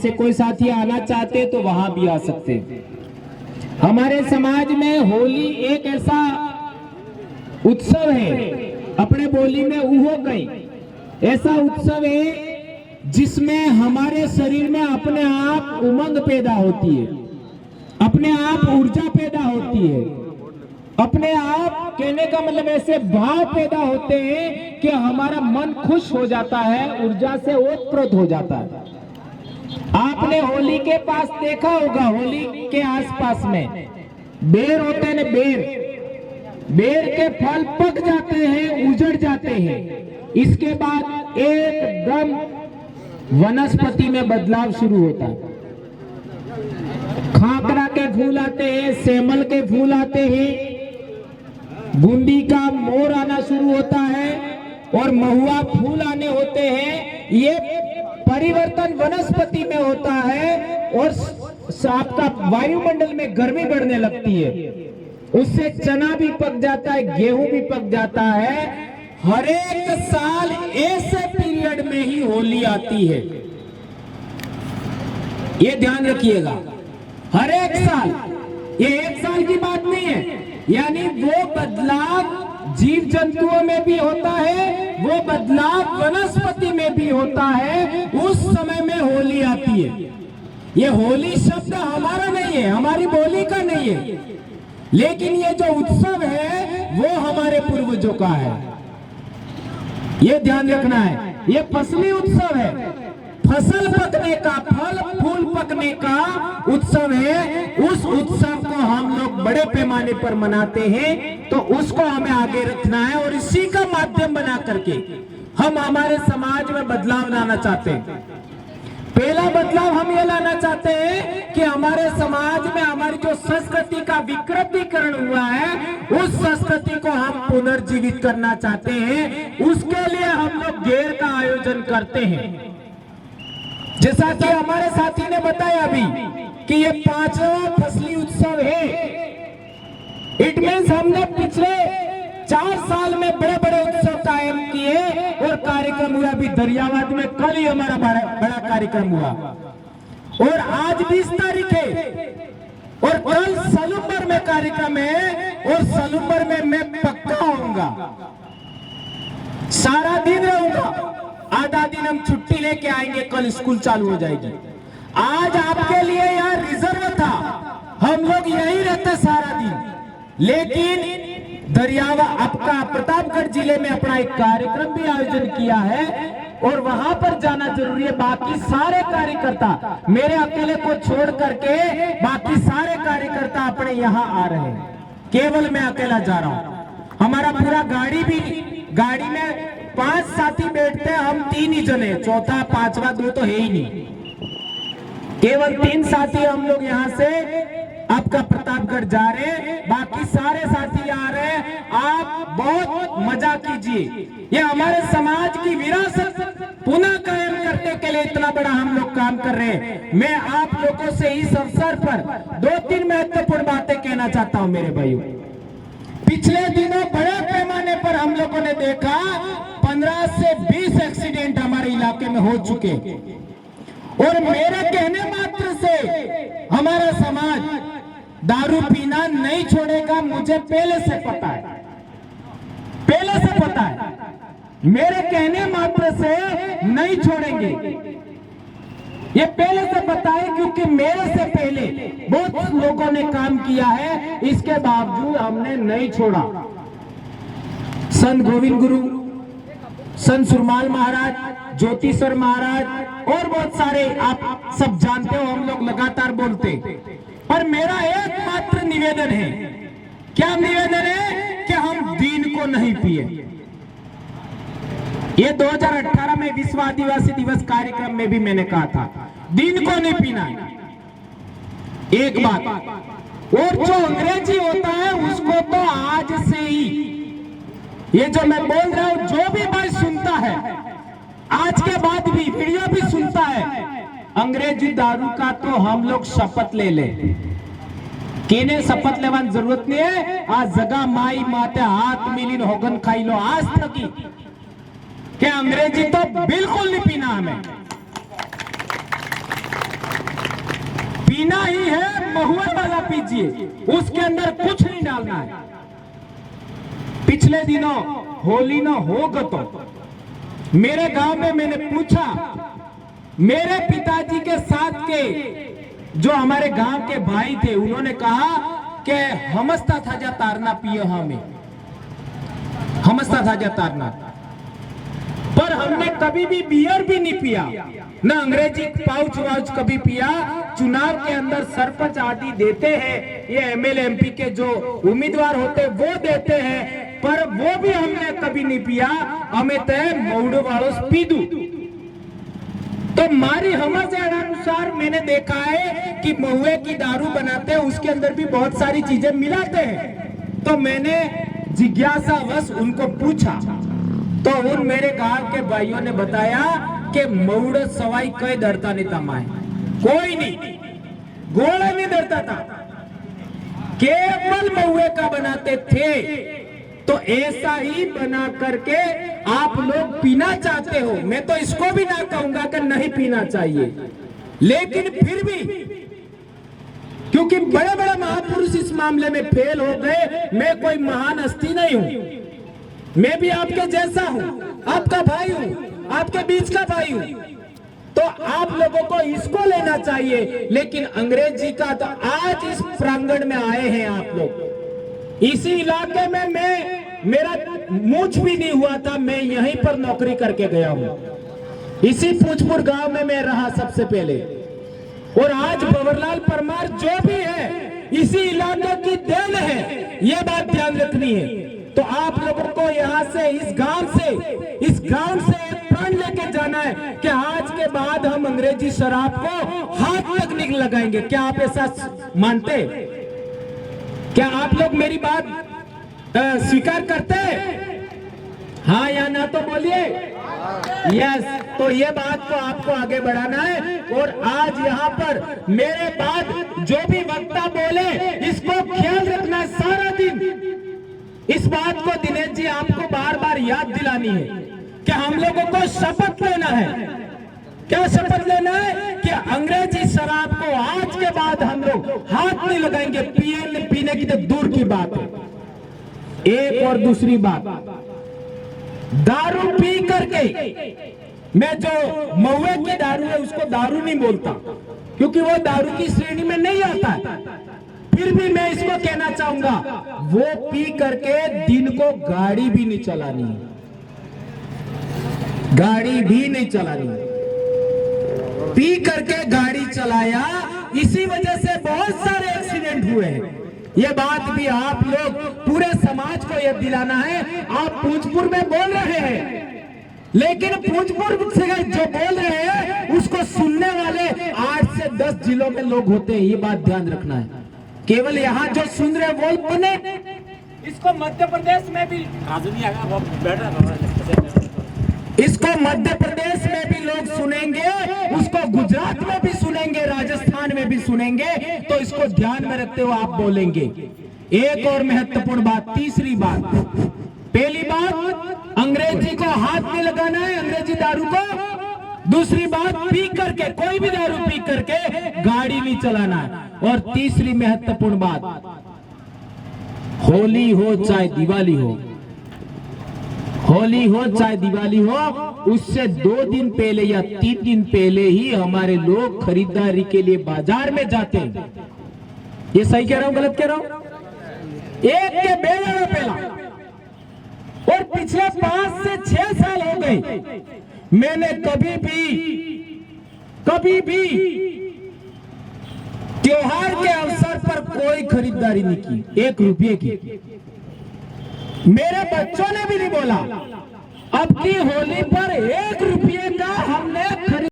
से कोई साथी आना चाहते तो वहां भी आ सकते हैं। हमारे समाज में होली एक ऐसा उत्सव है, अपने बोली में उहो गई, ऐसा उत्सव है जिसमें हमारे शरीर में अपने आप उमंग पैदा होती है, अपने आप ऊर्जा पैदा होती है, अपने आप कहने का मतलब ऐसे भाव पैदा होते हैं कि हमारा मन खुश हो जाता है, ऊर्जा से ओतप्रोत हो जाता है। आपने होली के पास देखा होगा, होली के आसपास में बेर होते हैं ना, बेर के फल पक जाते हैं, उजड़ जाते हैं, इसके बाद एकदम वनस्पति में बदलाव शुरू होता है। खाकरा के फूल आते हैं, सेमल के फूल आते हैं, बूंदी का मोर आना शुरू होता है और महुआ फूल आने होते हैं। ये परिवर्तन वनस्पति में होता है और आपका वायुमंडल में गर्मी बढ़ने लगती है, उससे चना भी पक जाता है, गेहूं भी पक जाता है। हर एक साल ऐसे पीरियड में ही होली आती है, ये ध्यान रखिएगा। हर एक साल, ये एक साल की बात नहीं है, यानी वो बदलाव जीव जंतुओं में भी होता है, वो बदलाव वनस्पति में भी होता है, उस समय में होली आती है। ये होली शब्द हमारा नहीं है, हमारी बोली का नहीं है, लेकिन ये जो उत्सव है वो हमारे पूर्वजों का है, ये ध्यान रखना है। ये फसली उत्सव है, फसल पकने का, फल फूल पकने का उत्सव है। उस उत्सव को हम लोग बड़े पैमाने पर मनाते हैं, तो उसको हमें आगे रखना है और इसी का माध्यम बना करके हम हमारे समाज में बदलाव लाना चाहते हैं। पहला बदलाव हम ये लाना चाहते हैं कि हमारे समाज में हमारी जो संस्कृति का विकृतीकरण हुआ है, उस संस्कृति को हम पुनर्जीवित करना चाहते हैं। उसके लिए हम लोग घेर का आयोजन करते हैं। जैसा कि हमारे साथी ने बताया अभी कि ये 5वां फसली उत्सव है। इट मीन्स हमने पिछले 4 साल में बड़े बड़े उत्सव कायम किए और कार्यक्रम हुआ। अभी दरियावाद में कल ही हमारा बड़ा कार्यक्रम हुआ और आज 20 तारीख है और कल सलूम्बर में कार्यक्रम है और सलूम्बर में मैं पक्का आऊंगा, सारा दिन रहूंगा, आधा दिन हम छुट्टी लेके आएंगे, कल स्कूल चालू हो जाएगी। आज आपके लिए यहाँ रिजर्व था, हम लोग यहीं रहते सारा दिन, लेकिन दरियावा आपका प्रतापगढ़ जिले में अपना एक कार्यक्रम भी आयोजन किया है और वहां पर जाना जरूरी है। बाकी सारे कार्यकर्ता, मेरे अकेले को छोड़ करके बाकी सारे कार्यकर्ता अपने यहाँ आ रहे हैं, केवल मैं अकेला जा रहा हूँ। हमारा पूरा गाड़ी में 5 साथी बैठते हैं, हम 3 ही जने, चौथा 5वां 2 तो है ही नहीं, केवल 3 साथी हम लोग यहाँ से आपका प्रतापगढ़ जा रहे हैं, बाकी सारे साथी आ रहे हैं। आप बहुत मजा कीजिए, ये हमारे समाज की विरासत पुनः कायम करने के लिए इतना बड़ा हम लोग काम कर रहे हैं। मैं आप लोगों से इस अवसर पर 2-3 महत्वपूर्ण बातें कहना चाहता हूं मेरे भाइयों। पिछले दिनों बड़े पैमाने पर हम लोगों ने देखा 15 से 20 एक्सीडेंट हमारे इलाके में हो चुके और मेरे कहने मात्र से हमारा समाज दारू पीना नहीं छोड़ेगा, मुझे पहले से पता है, पहले से पता है, मेरे कहने मात्र से नहीं छोड़ेंगे, ये पहले से पता है, क्योंकि मेरे से पहले बहुत लोगों ने काम किया है, इसके बावजूद हमने नहीं छोड़ा। संत गोविंद गुरु, संत सुरमाल महाराज, ज्योतिषर महाराज और बहुत सारे आप सब जानते हो, हम लोग लगातार बोलते। पर मेरा एकमात्र निवेदन है, क्या निवेदन है कि हम दीन को नहीं पिए। ये 2018 में विश्व आदिवासी दिवस कार्यक्रम में भी मैंने कहा था, दीन को नहीं पीना एक बात। और जो अंग्रेजी होता है उसको तो आज से ही, ये जो मैं बोल रहा हूं, जो भी भाई सुनता है, आज के बाद भी वीडियो भी सुनता है, अंग्रेजी दारू का तो हम लोग शपथ ले ले, केने शपथ लेवान जरूरत नहीं है। आज जगह माई माते हाथ मिलीन होगन खाई लो आज तक ही, कि अंग्रेजी तो बिल्कुल नहीं पीना हमें। पीना ही है, महुआ वाला पीजिए, उसके अंदर कुछ नहीं डालना है। पिछले दिनों होली न होगा तो मेरे गांव में मैंने पूछा, मेरे पिताजी के साथ के जो हमारे गांव के भाई थे, उन्होंने कहा कि हमस्ता था जा तारना पियो, हमें हमस्ता था जा तारना, पर हमने कभी भी बियर भी नहीं पिया, ना अंग्रेजी पाउच वाउच कभी पिया। चुनाव के अंदर सरपंच आदि देते हैं, ये एमएलए एमपी के जो उम्मीदवार होते वो देते हैं, पर वो भी हमने कभी नहीं पिया। हमें तय मऊड़ वालों पीदू। तो मारी समझ अनुसार मैंने देखा है कि महुए की दारू बनाते हैं, उसके अंदर भी बहुत सारी चीजें मिलाते हैं। तो मैंने जिज्ञासावश उनको पूछा, तो उन मेरे गांव के भाइयों ने बताया कि मऊड़ सवाई कई डरता नहीं था, माए कोई नहीं, गोला नहीं डरता था, केवल महुए का बनाते थे। तो ऐसा ही बना करके आप लोग पीना चाहते हो, मैं तो इसको भी ना कहूंगा कि नहीं पीना चाहिए, लेकिन फिर भी क्योंकि बड़े बड़े महापुरुष इस मामले में फेल हो गए, मैं कोई महान हस्ती नहीं हूं, मैं भी आपके जैसा हूं, आपका भाई हूं, आपके बीच का भाई हूं। तो आप लोगों को इसको लेना चाहिए, लेकिन अंग्रेजी का तो आज इस प्रांगण में आए हैं आप लोग। इसी इलाके में मेरा मूछ भी नहीं हुआ था, मैं यहीं पर नौकरी करके गया हूं, इसी पूछपुर गांव में मैं रहा सबसे पहले। और आज भंवरलाल परमार जो भी है इसी इलाके की देन है, ये बात ध्यान रखनी है। तो आप लोगों को यहाँ से इस गांव से एक प्रण लेके जाना है कि आज के बाद हम अंग्रेजी शराब को हाथ तक नहीं लगाएंगे। क्या आप ऐसा मानते? क्या आप लोग मेरी बात स्वीकार करते हैं? हाँ या ना तो बोलिए यस। तो ये बात को आपको आगे बढ़ाना है। और आज यहाँ पर मेरे बाद जो भी वक्ता बोले इसको ख्याल रखना है सारा दिन। इस बात को दिनेश जी आपको बार बार याद दिलानी है कि हम लोगों को शपथ लेना है। क्या शपथ लेना है? कि अंग्रेजी शराब को आज के बाद हम लोग हाथ नहीं लगाएंगे। पीने की तो दूर की बात है। एक और दूसरी बात, दारू पी करके, मैं जो महुए की दारू है उसको दारू नहीं बोलता क्योंकि वो दारू की श्रेणी में नहीं आता है। फिर भी मैं इसको कहना चाहूंगा, वो पी करके दिन को गाड़ी भी नहीं चलानी, गाड़ी भी नहीं चलानी। पी करके गाड़ी चलाया, इसी वजह से बहुत सारे एक्सीडेंट हुए हैं। ये बात भी आप लोग पूरे समाज को यह दिलाना है। आप पूंजपुर में बोल रहे हैं, लेकिन पूंजपुर से जो बोल रहे हैं उसको सुनने वाले 8 से 10 जिलों में लोग होते हैं। ये बात ध्यान रखना है। केवल यहाँ जो सुन रहे वो बने, इसको मध्य प्रदेश में भी, इसको मध्य प्रदेश में भी लोग सुनेंगे, उसको गुजरात में भी सुनेंगे, राजस्थान में भी सुनेंगे। तो इसको ध्यान में रखते हुए आप बोलेंगे। एक और महत्वपूर्ण बात, तीसरी बात, पहली बात अंग्रेजी को हाथ नहीं लगाना है, अंग्रेजी दारू को। दूसरी बात, पी करके, कोई भी दारू पी करके गाड़ी नहीं चलाना है। और तीसरी महत्वपूर्ण बात, होली हो चाहे दिवाली हो, होली हो चाहे दिवाली हो, उससे 2 दिन पहले या 3 दिन पहले ही हमारे लोग खरीदारी के लिए बाजार में जाते हैं। ये सही कह रहा हूं, गलत कह रहा हूं? एक के बेला पहला। और पिछले 5 से 6 साल हो गए, मैंने कभी भी त्योहार के अवसर पर कोई खरीदारी नहीं की, 1 रुपये की। मेरे बच्चों ने भी नहीं बोला। अब की होली पर 1 रुपये का हमने